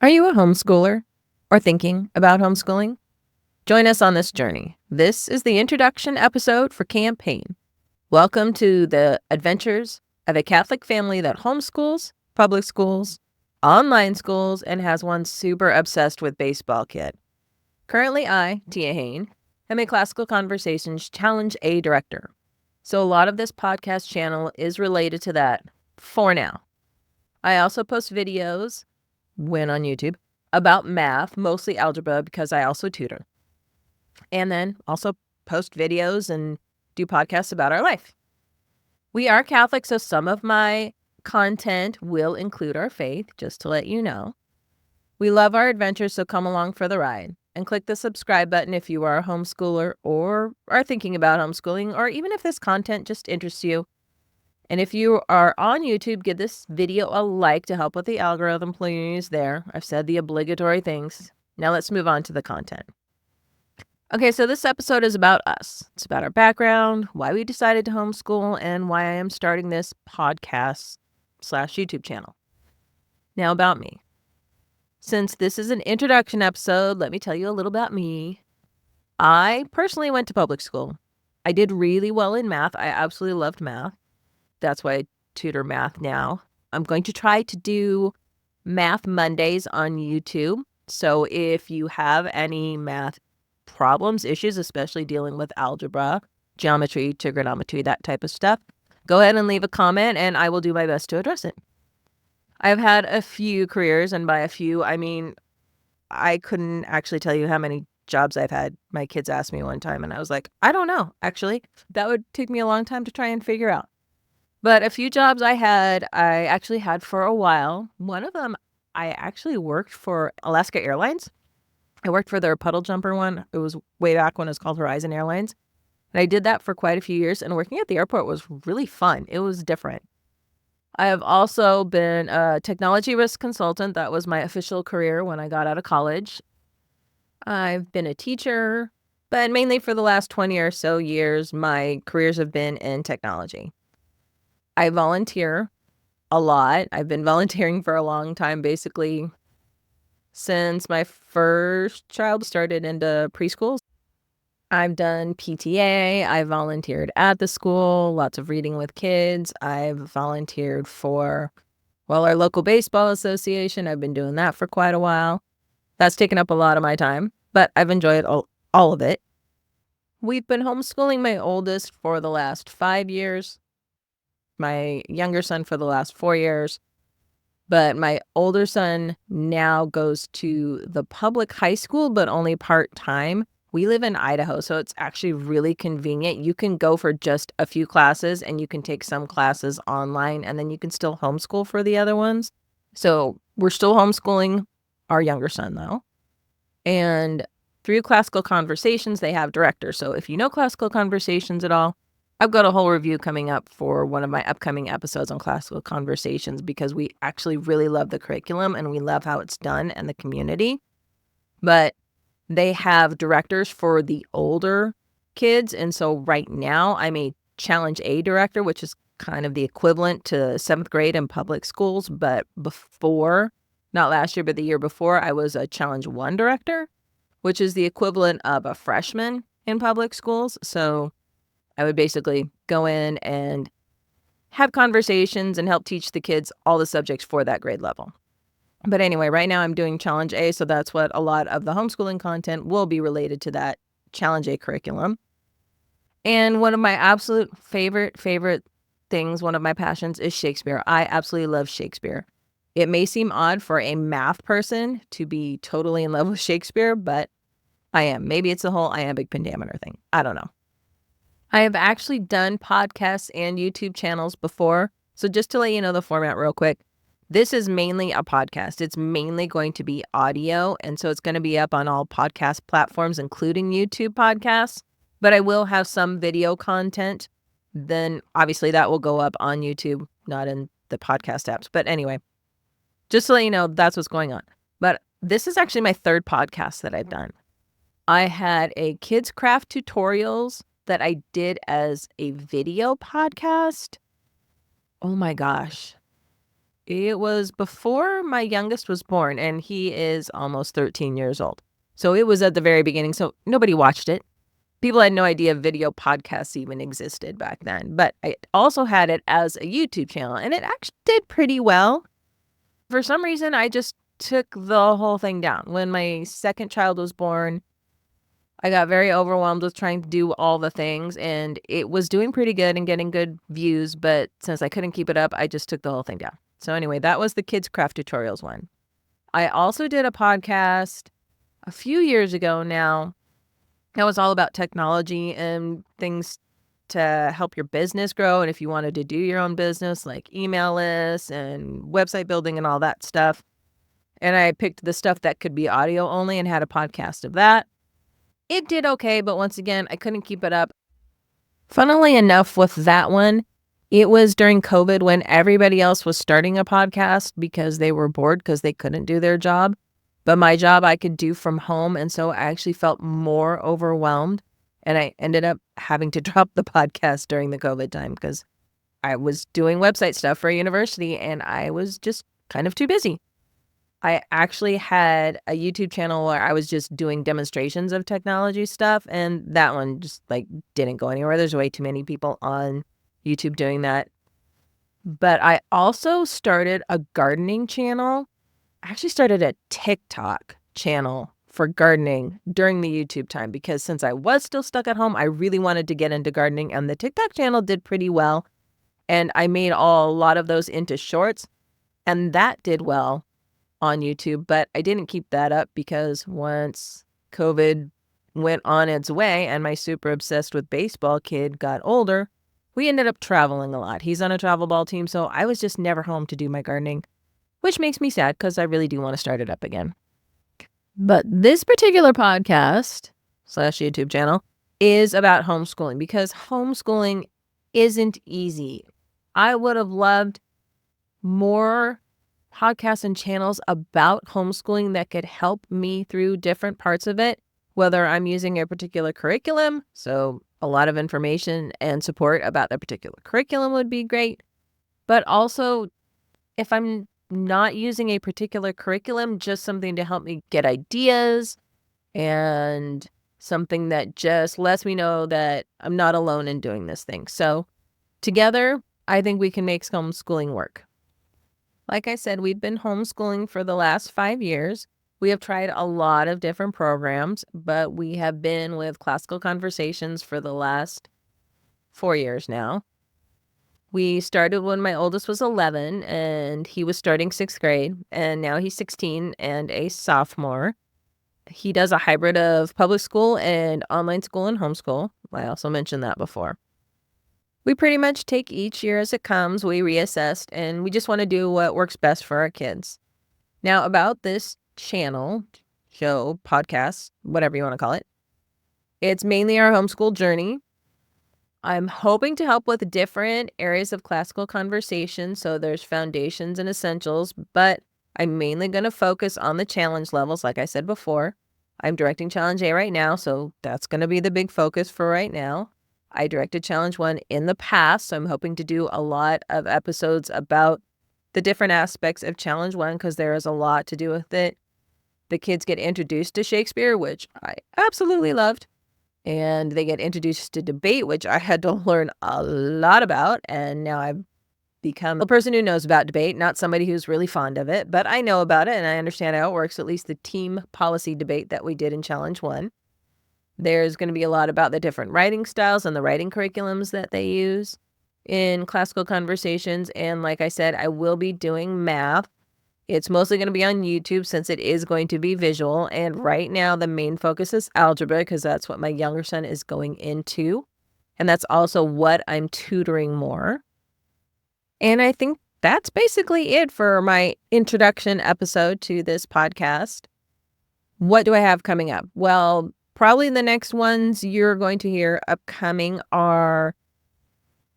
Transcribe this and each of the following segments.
Are you a homeschooler or thinking about homeschooling? Join us on this journey. This is the introduction episode for Hain. Welcome to the adventures of a Catholic family that homeschools, public schools, online schools, and has one super obsessed with baseball kid. Currently, I, Tia Hain, am a Classical Conversations Challenge A director. So a lot of this podcast channel is related to that for now. I also post videos when on YouTube about math, mostly algebra, because I also tutor. And then also post videos and do podcasts about our life. We are Catholic, so some of my content will include our faith, just to let you know. We love our adventures, so come along for the ride. And click the subscribe button if you are a homeschooler or are thinking about homeschooling, or even if this content just interests you. And if you are on YouTube, give this video a like to help with the algorithm, please. There, I've said the obligatory things. Now let's move on to the content. Okay, so this episode is about us. It's about our background, why we decided to homeschool, and why I am starting this podcast/YouTube channel. Now about me. Since this is an introduction episode, let me tell you a little about me. I personally went to public school. I did really well in math. I absolutely loved math. That's why I tutor math now. I'm going to try to do Math Mondays on YouTube. So if you have any math problems, issues, especially dealing with algebra, geometry, trigonometry, that type of stuff, go ahead and leave a comment and I will do my best to address it. I've had a few careers, and by a few, I mean, I couldn't actually tell you how many jobs I've had. My kids asked me one time and I was like, I don't know, actually. That would take me a long time to try and figure out. But a few jobs I actually had for a while. One of them, I actually worked for Alaska Airlines. I worked for their puddle jumper one. It was way back when it was called Horizon Airlines. And I did that for quite a few years. And working at the airport was really fun. It was different. I have also been a technology risk consultant. That was my official career when I got out of college. I've been a teacher, but mainly for the last 20 or so years, my careers have been in technology. I volunteer a lot. I've been volunteering for a long time, basically since my first child started into preschool. I've done PTA. I volunteered at the school, lots of reading with kids. I've volunteered for, our local baseball association. I've been doing that for quite a while. That's taken up a lot of my time, but I've enjoyed all of it. We've been homeschooling my oldest for the last 5 years, my younger son for the last 4 years, but my older son now goes to the public high school, but only part-time. We live in Idaho, so it's actually really convenient. You can go for just a few classes and you can take some classes online, and then you can still homeschool for the other ones. So we're still homeschooling our younger son though. And through Classical Conversations, they have directors. So if you know Classical Conversations at all, I've got a whole review coming up for one of my upcoming episodes on Classical Conversations, because we actually really love the curriculum and we love how it's done and the community. But they have directors for the older kids. And so right now I'm a Challenge A director, which is kind of the equivalent to 7th grade in public schools. But before, not last year, but the year before, I was a Challenge 1 director, which is the equivalent of a freshman in public schools. So I would basically go in and have conversations and help teach the kids all the subjects for that grade level. But anyway, right now I'm doing Challenge A, so that's what a lot of the homeschooling content will be related to, that Challenge A curriculum. And one of my absolute favorite things, one of my passions, is Shakespeare. I absolutely love Shakespeare. It may seem odd for a math person to be totally in love with Shakespeare, but I am. Maybe it's the whole iambic pentameter thing. I don't know. I have actually done podcasts and YouTube channels before. So just to let you know the format real quick, this is mainly a podcast. It's mainly going to be audio. And so it's going to be up on all podcast platforms, including YouTube podcasts. But I will have some video content. Then obviously that will go up on YouTube, not in the podcast apps. But anyway, just to let you know, that's what's going on. But this is actually my third podcast that I've done. I had a kids craft tutorials that I did as a video podcast. Oh my gosh. It was before my youngest was born, and he is almost 13 years old. So it was at the very beginning. So nobody watched it. People had no idea video podcasts even existed back then. But I also had it as a YouTube channel, and it actually did pretty well. For some reason, I just took the whole thing down. When my second child was born, I got very overwhelmed with trying to do all the things, and it was doing pretty good and getting good views. But since I couldn't keep it up, I just took the whole thing down. So anyway, that was the kids craft tutorials one. I also did a podcast a few years ago now. That was all about technology and things to help your business grow. And if you wanted to do your own business, like email lists and website building and all that stuff. And I picked the stuff that could be audio only and had a podcast of that. It did okay, but once again, I couldn't keep it up. Funnily enough, with that one, it was during COVID when everybody else was starting a podcast because they were bored because they couldn't do their job. But my job I could do from home, and so I actually felt more overwhelmed, and I ended up having to drop the podcast during the COVID time because I was doing website stuff for a university, and I was just kind of too busy. I actually had a YouTube channel where I was just doing demonstrations of technology stuff, and that one just didn't go anywhere. There's way too many people on YouTube doing that. But I also started a gardening channel. I actually started a TikTok channel for gardening during the YouTube time because since I was still stuck at home, I really wanted to get into gardening, and the TikTok channel did pretty well. And I made a lot of those into shorts, and that did well on YouTube, but I didn't keep that up because once COVID went on its way and my super obsessed with baseball kid got older, we ended up traveling a lot. He's on a travel ball team, so I was just never home to do my gardening, which makes me sad because I really do want to start it up again. But this particular podcast / YouTube channel is about homeschooling because homeschooling isn't easy. I would have loved more podcasts and channels about homeschooling that could help me through different parts of it, whether I'm using a particular curriculum. So a lot of information and support about that particular curriculum would be great. But also, if I'm not using a particular curriculum, just something to help me get ideas and something that just lets me know that I'm not alone in doing this thing. So together, I think we can make homeschooling work. Like I said, we've been homeschooling for the last 5 years. We have tried a lot of different programs, but we have been with Classical Conversations for the last 4 years now. We started when my oldest was 11 and he was starting 6th grade, and now he's 16 and a sophomore. He does a hybrid of public school and online school and homeschool. I also mentioned that before. We pretty much take each year as it comes, we reassess, and we just want to do what works best for our kids. Now, about this channel, show, podcast, whatever you want to call it, it's mainly our homeschool journey. I'm hoping to help with different areas of classical conversation, so there's foundations and essentials, but I'm mainly going to focus on the challenge levels, like I said before. I'm directing Challenge A right now, so that's going to be the big focus for right now. I directed Challenge 1 in the past, so I'm hoping to do a lot of episodes about the different aspects of Challenge 1 because there is a lot to do with it. The kids get introduced to Shakespeare, which I absolutely loved, and they get introduced to debate, which I had to learn a lot about, and now I've become a person who knows about debate, not somebody who's really fond of it, but I know about it and I understand how it works, at least the team policy debate that we did in Challenge 1. There's going to be a lot about the different writing styles and the writing curriculums that they use in classical conversations. And like I said, I will be doing math. It's mostly going to be on YouTube since it is going to be visual. And right now, the main focus is algebra because that's what my younger son is going into. And that's also what I'm tutoring more. And I think that's basically it for my introduction episode to this podcast. What do I have coming up? Well, probably the next ones you're going to hear upcoming are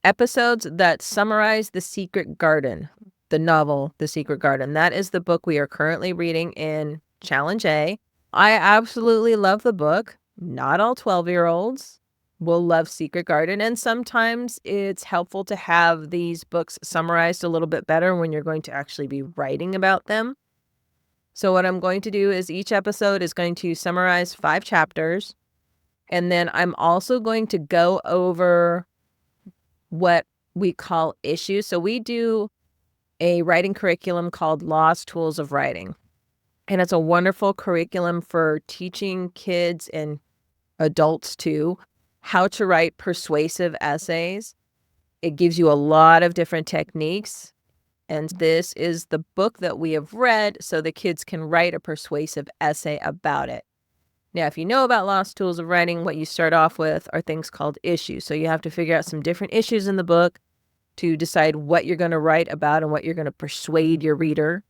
episodes that summarize The Secret Garden, the novel, The Secret Garden. That is the book we are currently reading in Challenge A. I absolutely love the book. Not all 12-year-olds will love Secret Garden, and sometimes it's helpful to have these books summarized a little bit better when you're going to actually be writing about them. So what I'm going to do is each episode is going to summarize 5 chapters, and then I'm also going to go over what we call issues. So we do a writing curriculum called Lost Tools of Writing, and it's a wonderful curriculum for teaching kids and adults too how to write persuasive essays. It gives you a lot of different techniques, and this is the book that we have read so the kids can write a persuasive essay about it. Now, if you know about Lost Tools of Writing, what you start off with are things called issues. So you have to figure out some different issues in the book to decide what you're going to write about and what you're going to persuade your reader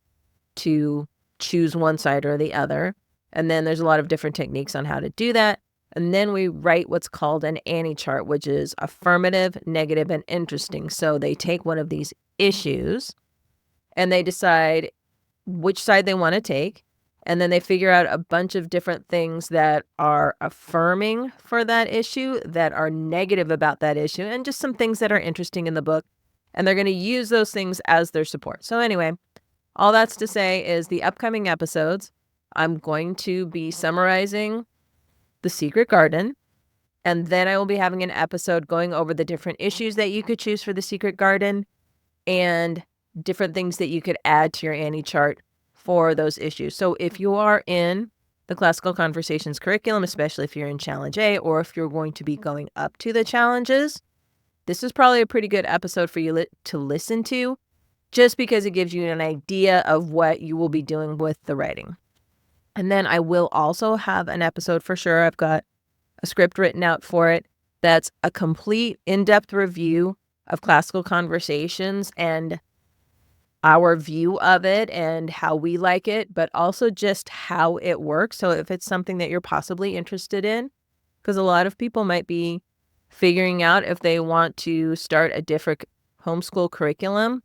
to choose one side or the other. And then there's a lot of different techniques on how to do that. And then we write what's called an Annie chart, which is affirmative, negative, and interesting. So they take one of these issues and they decide which side they want to take. And then they figure out a bunch of different things that are affirming for that issue, that are negative about that issue, and just some things that are interesting in the book. And they're going to use those things as their support. So anyway, all that's to say is the upcoming episodes, I'm going to be summarizing The Secret Garden, and then I will be having an episode going over the different issues that you could choose for The Secret Garden and different things that you could add to your Annie chart for those issues. So if you are in the Classical Conversations curriculum, especially if you're in Challenge A or if you're going to be going up to the challenges, this is probably a pretty good episode for you to listen to, just because it gives you an idea of what you will be doing with the writing. And then I will also have an episode for sure. I've got a script written out for it that's a complete in-depth review of Classical Conversations and our view of it and how we like it, but also just how it works. So if it's something that you're possibly interested in, because a lot of people might be figuring out if they want to start a different homeschool curriculum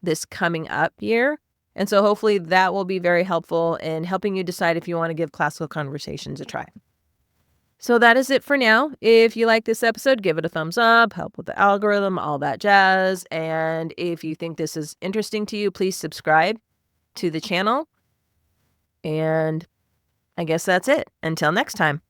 this coming up year. And so hopefully that will be very helpful in helping you decide if you want to give Classical Conversations a try. So that is it for now. If you like this episode, give it a thumbs up, help with the algorithm, all that jazz. And if you think this is interesting to you, please subscribe to the channel. And I guess that's it. Until next time.